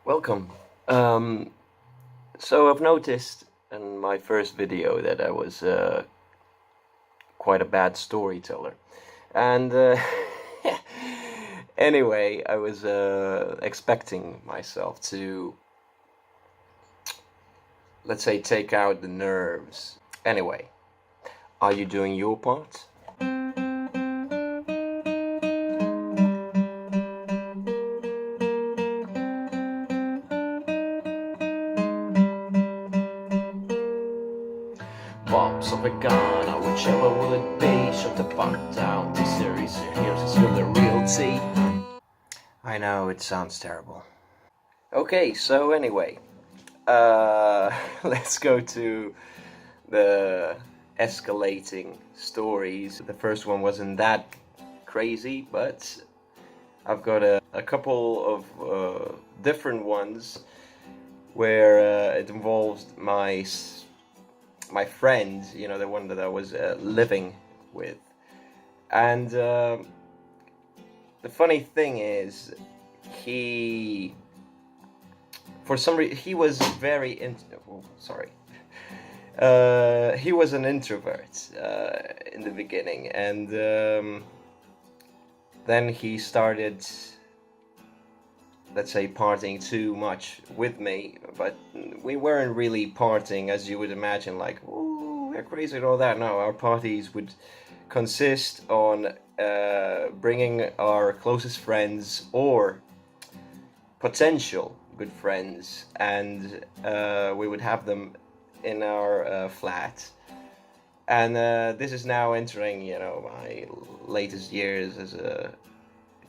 Welcome. Um, so I've noticed in my first video that I was quite a bad storyteller, and anyway, I was expecting myself to, let's say, take out the nerves. Anyway, are you doing your part? Pops of a gun, or whichever will it be. Shut the fuck down. This series here's the real tea. I know it sounds terrible. Okay, so anyway, let's go to the escalating stories. The first one wasn't that crazy, but I've got a couple of different ones where it involves my friend, the one that I was living with. And the funny thing is, he, for some reason, he was very he was an introvert in the beginning, and then he started, let's say, partying too much with me, but we weren't really partying as you would imagine, like, ooh, we're crazy and all that. No, our parties would consist on bringing our closest friends or potential good friends, and we would have them in our flat. And this is now entering, my latest years as a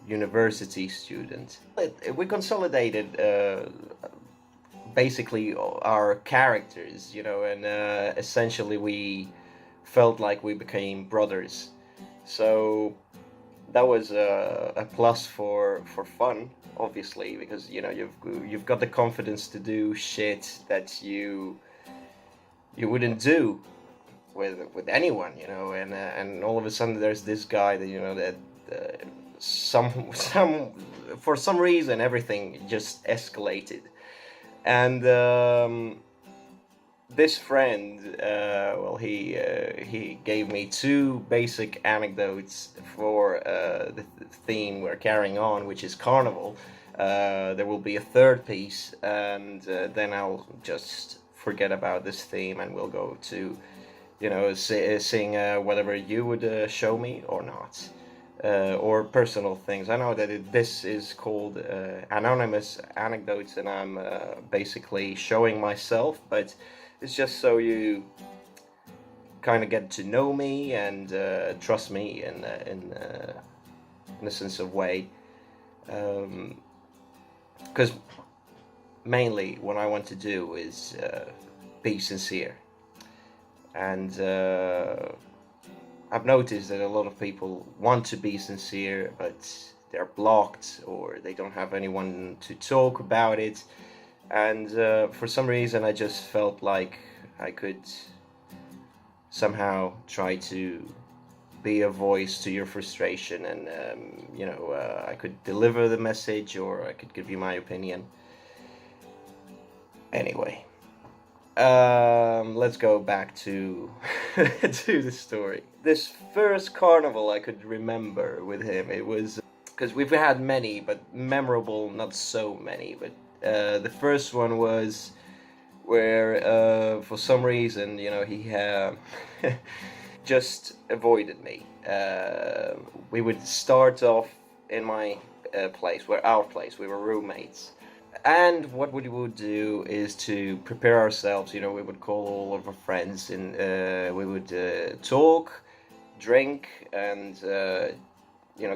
university student. We consolidated basically our characters, and essentially we felt like we became brothers. So that was a plus for fun, obviously, because you've got the confidence to do shit that you wouldn't do with anyone, and all of a sudden there's this guy that that some for some reason everything just escalated. And this friend, well, he gave me two basic anecdotes for the theme we're carrying on, which is Carnival. There will be a third piece, and then I'll just forget about this theme, and we'll go to, sing whatever you would show me or not, or personal things. I know that this is called anonymous anecdotes, and I'm basically showing myself, but it's just so you kind of get to know me and trust me in a sense of way, because mainly what I want to do is be sincere. And I've noticed that a lot of people want to be sincere, but they're blocked or they don't have anyone to talk about it. And for some reason I just felt like I could somehow try to be a voice to your frustration, and I could deliver the message, or I could give you my opinion. Anyway, let's go back to to the story. This first carnival I could remember with him, it was because we've had many, but memorable not so many. But the first one was where for some reason, he just avoided me. We would start off in my place, our place. We were roommates. And what we would do is to prepare ourselves. We would call all of our friends, and we would talk, drink, and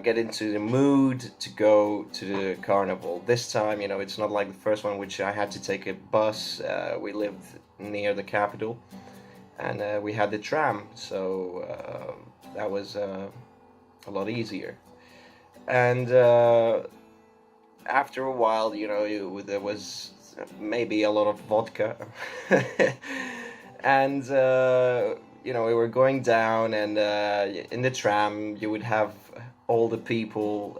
get into the mood to go to the carnival. This time, it's not like the first one, which I had to take a bus. We lived near the capital, and we had the tram, so that was a lot easier. And after a while, there was maybe a lot of vodka, and we were going down, and in the tram you would have all the people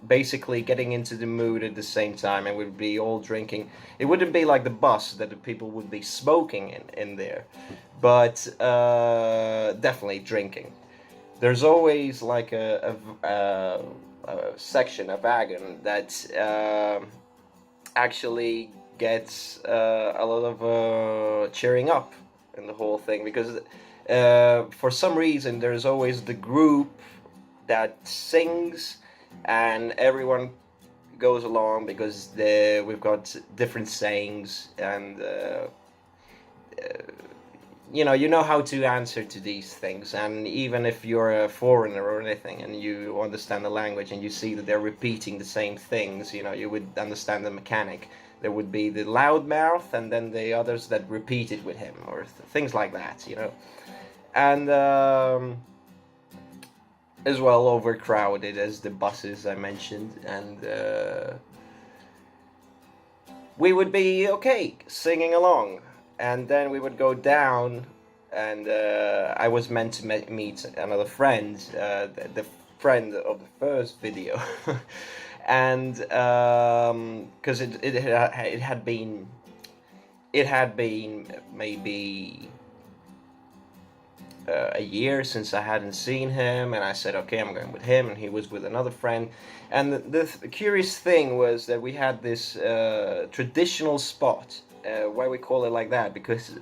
basically getting into the mood at the same time, and we'd be all drinking. It wouldn't be like the bus that the people would be smoking in there, but definitely drinking. There's always like a section, a wagon that actually gets a lot of cheering up in the whole thing, because for some reason there's always the group that sings and everyone goes along, because we've got different sayings, and you know how to answer to these things. And even if you're a foreigner or anything and you understand the language and you see that they're repeating the same things, you would understand the mechanic. There would be the loudmouth and then the others that repeat it with him, or things like that, and as well overcrowded as the buses I mentioned. And we would be okay singing along, and then we would go down, and I was meant to meet another friend, the friend of the first video. And because it had been maybe a year since I hadn't seen him, and I said, okay, I'm going with him, and he was with another friend. And the curious thing was that we had this traditional spot. Why we call it like that? Because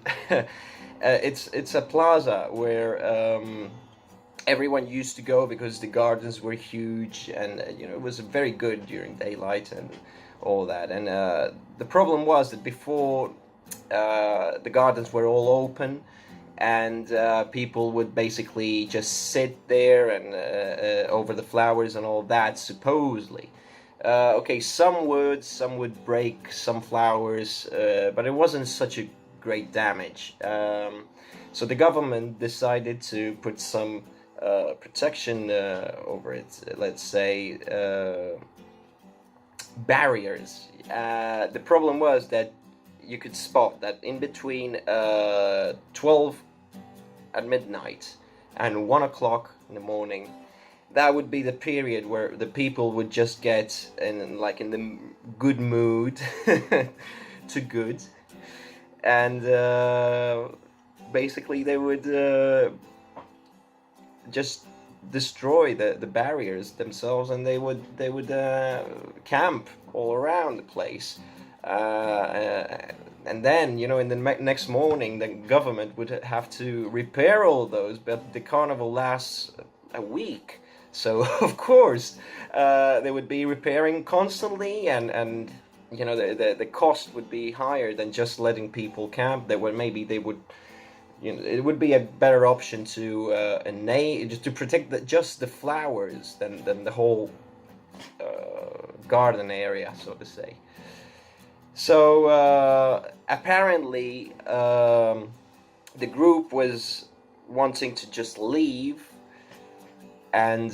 it's a plaza where everyone used to go, because the gardens were huge, and it was very good during daylight and all that. And the problem was that before the gardens were all open, and people would basically just sit there and over the flowers and all that, supposedly. Okay, some would break some flowers, but it wasn't such a great damage. So the government decided to put some protection over it, let's say barriers. The problem was that you could spot that in between 12 at midnight and 1 o'clock in the morning, that would be the period where the people would just get in the good mood to good, and basically they would just destroy the barriers themselves, and they would camp all around the place. And then, in the next morning, the government would have to repair all those, but the carnival lasts a week. So, of course, they would be repairing constantly, and the cost would be higher than just letting people camp. Maybe they would, it would be a better option to just to protect just the flowers than the whole garden area, so to say. So apparently the group was wanting to just leave, and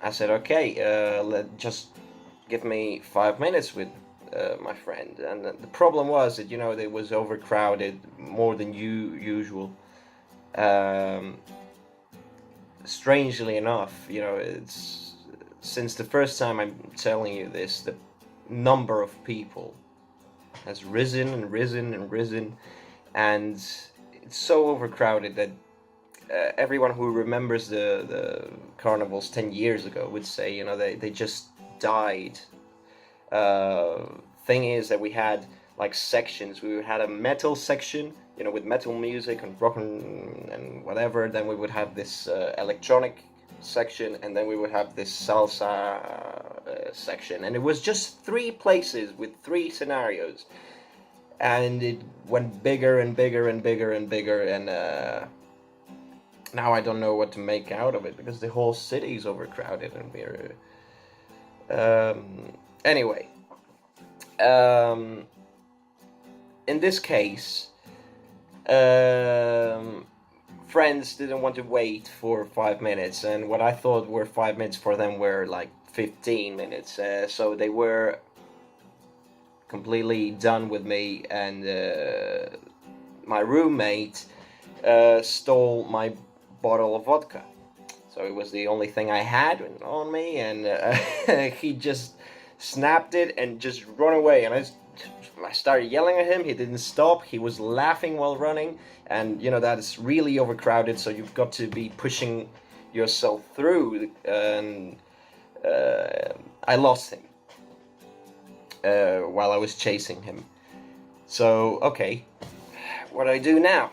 I said, okay, just give me 5 minutes with my friend. And the problem was that it was overcrowded more than usual. Strangely enough, it's since the first time I'm telling you this, the number of people has risen and risen and risen, and it's so overcrowded that everyone who remembers the carnivals 10 years ago would say they just died. Thing is that we had like sections. We had a metal section, with metal music and rock and whatever. Then we would have this electronic section, and then we would have this salsa section, and it was just 3 places with 3 scenarios, and it went bigger and bigger and bigger and bigger, and now I don't know what to make out of it, because the whole city is overcrowded, and we're anyway, in this case, friends didn't want to wait for 5 minutes, and what I thought were 5 minutes for them were like 15 minutes. So they were completely done with me, and my roommate stole my bottle of vodka. so it was the only thing I had on me, and he just snapped it and just run away. And I started yelling at him. He didn't stop. He was laughing while running, and that is really overcrowded. So you've got to be pushing yourself through, and I lost him while I was chasing him. So okay, what do I do now?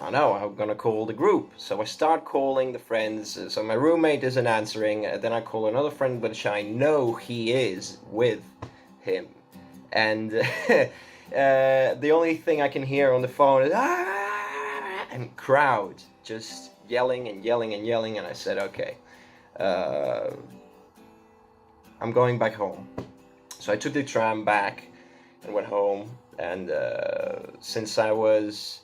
Oh no, I'm gonna call the group. So I start calling the friends. So my roommate isn't answering. Then I call another friend, which I know he is with him. And the only thing I can hear on the phone is and crowd just yelling and yelling and yelling. And I said, okay, I'm going back home. So I took the tram back and went home. And since I was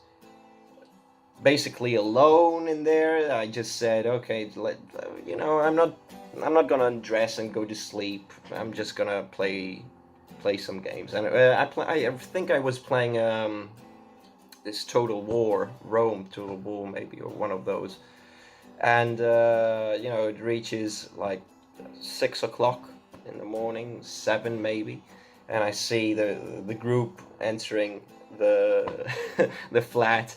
basically alone in there, I just said, okay, I'm not gonna undress and go to sleep. I'm just gonna play some games. And I think I was playing this Total War, Total War maybe, or one of those. And it reaches like 6 o'clock in the morning, 7 maybe, and I see the group entering the the flat.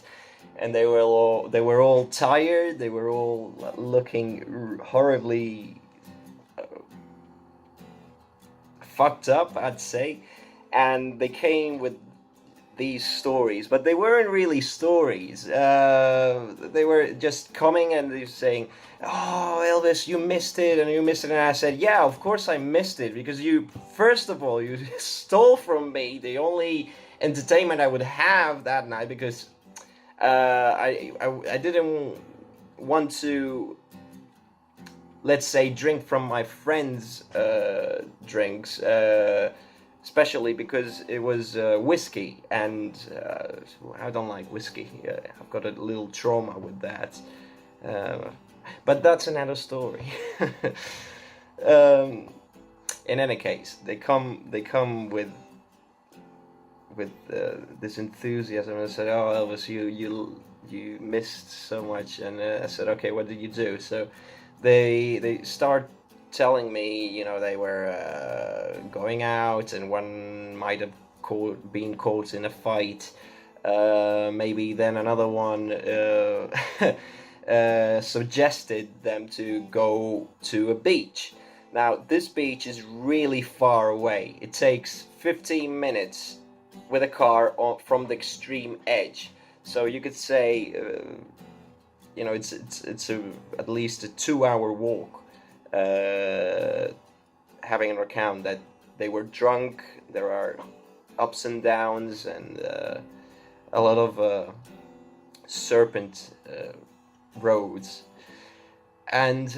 And they were all tired. They were all looking horribly fucked up, I'd say. And they came with these stories, but they weren't really stories. They were just coming and they were saying, "Oh, Elvis, you missed it, and you missed it." And I said, "Yeah, of course I missed it, because first of all, you stole from me the only entertainment I would have that night, because I didn't want to, let's say, drink from my friends' drinks, especially because it was whiskey, and I don't like whiskey. I've got a little trauma with that, but that's another story." In any case, they come with this enthusiasm, and I said, "Oh, Elvis, you missed so much." And I said, "Okay, what did you do?" So they start telling me, they were going out, and one might have been caught in a fight. Maybe then another one suggested them to go to a beach. Now, this beach is really far away. It takes 15 minutes with a car from the extreme edge. So you could say, it's at least a 2-hour walk. Having an account that they were drunk, there are ups and downs, and a lot of serpent roads. And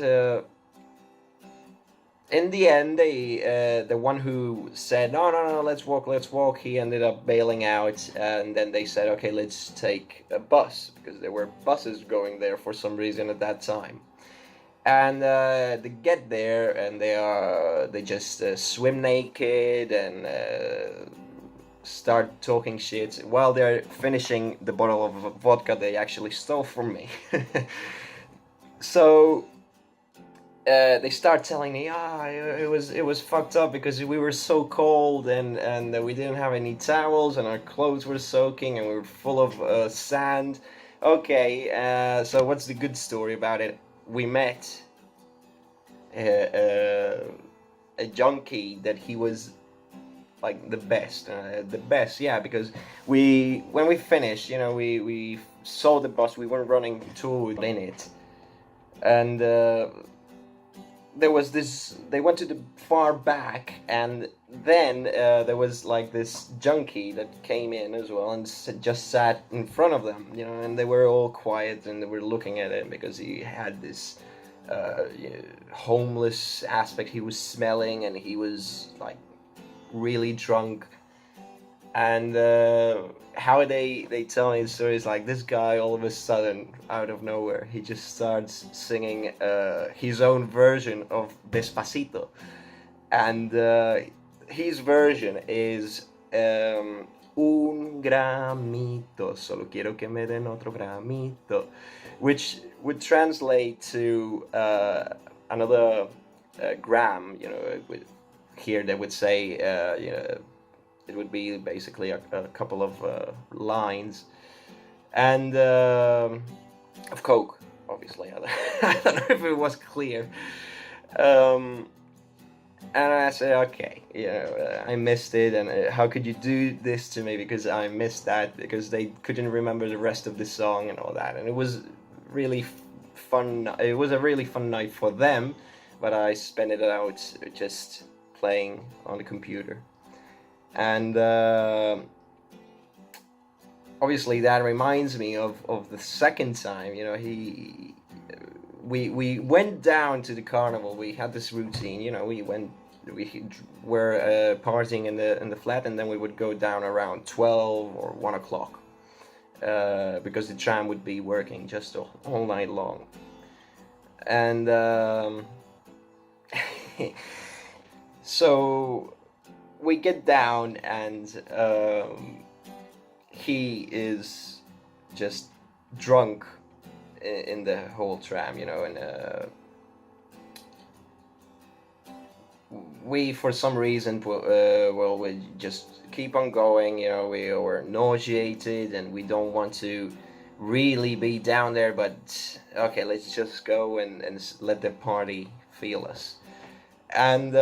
in the end, the one who said, no, let's walk, he ended up bailing out. And then they said, okay, let's take a bus, because there were buses going there for some reason at that time. And they get there, and they just swim naked and start talking shit while they're finishing the bottle of vodka they actually stole from me. So they start telling me, it was fucked up because we were so cold, and we didn't have any towels, and our clothes were soaking, and we were full of sand. Okay, so what's the good story about it? We met a junkie that he was like the best, yeah, because when we finished, we saw the bus, we were running toward in it, and there was this, they went to the far back, and then there was like this junkie that came in as well and just sat in front of them, and they were all quiet, and they were looking at him because he had this homeless aspect. He was smelling, and he was like really drunk. And how they tell me the story is like, this guy all of a sudden, out of nowhere, he just starts singing his own version of Despacito. And his version is un gramito, solo quiero que me den otro gramito, which would translate to another gram. Here they would say, it would be basically a couple of lines, and of Coke, obviously. I don't know if it was clear. Um, and I said, okay, I missed it, and how could you do this to me? Because I missed that, because they couldn't remember the rest of the song and all that, and it was really fun. It was a really fun night for them, but I spent it out just playing on the computer, and obviously that reminds me of the second time. We went down to the carnival. We had this routine. We were partying in the flat, and then we would go down around 12 or 1 o'clock, because the tram would be working just all night long. And so we get down, and he is just drunk in the whole tram, and we, for some reason, we just keep on going. We were nauseated, and we don't want to really be down there, but okay, let's just go and let the party feel us. And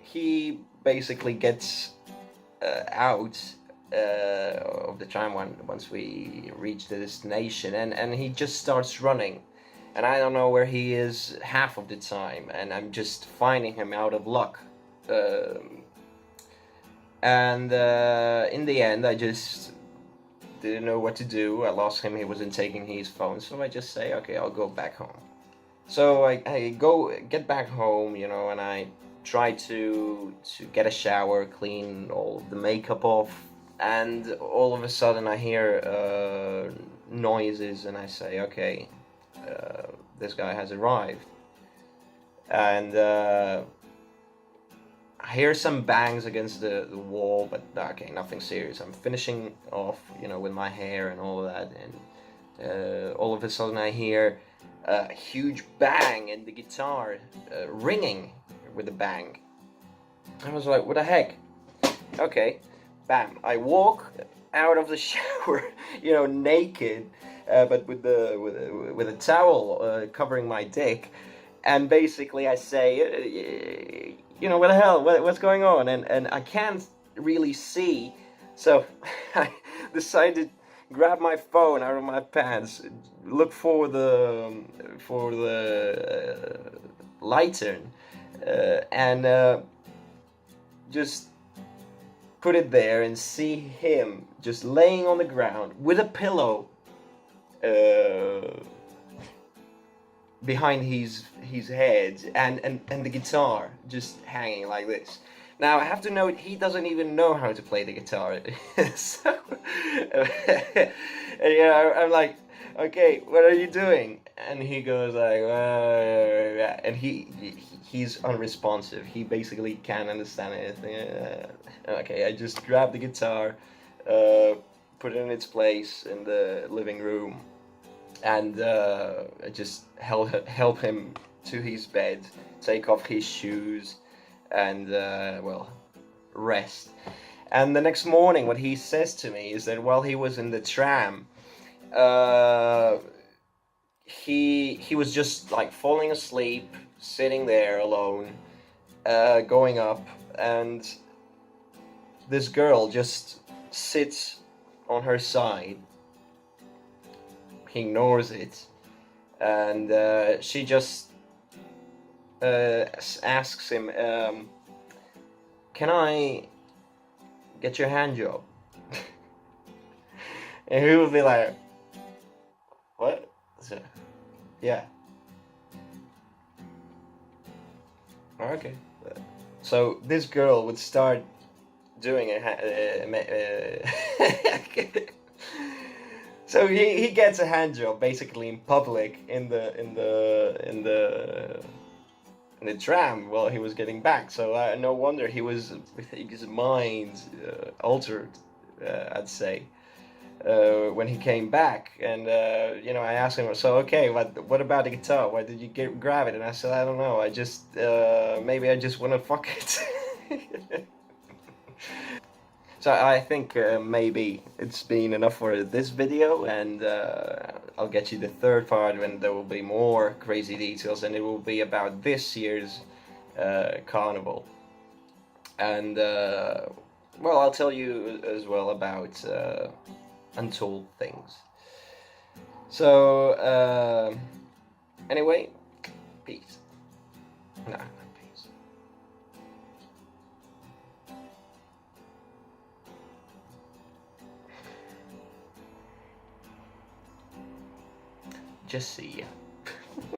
he basically gets out of the tram once we reach the destination, and he just starts running, and I don't know where he is half of the time, and I'm just finding him out of luck. And in the end, I just didn't know what to do. I lost him. He wasn't taking his phone, so I just say, okay, I'll go back home. So I get back home, and I try to get a shower, clean all the makeup off, and all of a sudden I hear noises, and I say, okay, this guy has arrived. And I hear some bangs against the wall, but okay, nothing serious. I'm finishing off, with my hair and all of that, and all of a sudden I hear a huge bang, and the guitar ringing with a bang. I was like, what the heck? Okay, bam. I walk out of the shower, naked, but with a towel covering my dick, and basically I say, what the hell? What's going on? And I can't really see, so I decided to grab my phone out of my pants, look for the lighter, and just put it there and see him just laying on the ground with a pillow behind his head, and the guitar just hanging like this. Now I have to note, he doesn't even know how to play the guitar. So I'm like, okay, what are you doing? And he goes like, and he's unresponsive. He basically can't understand anything. Okay, I just grabbed the guitar, put it in its place in the living room, and I just help him to his bed, take off his shoes, and rest. And the next morning, what he says to me is that while he was in the tram, he was just like falling asleep, sitting there alone, going up, and this girl just sits on her side. He ignores it, and she just asks him, can I get your hand job? And he would be like, what? So, yeah. Okay. So this girl would start doing so he gets a hand job basically in public in the tram while he was getting back. So no wonder he was with his mind altered I'd say. When he came back, and I asked him, so okay, what about the guitar? Why did you grab it? And I said, I don't know. I just maybe I just want to fuck it. So I think maybe it's been enough for this video, and I'll get you the third part when there will be more crazy details, and it will be about this year's carnival. And well, I'll tell you as well about untold things. So anyway, peace. No, not peace. Just see ya.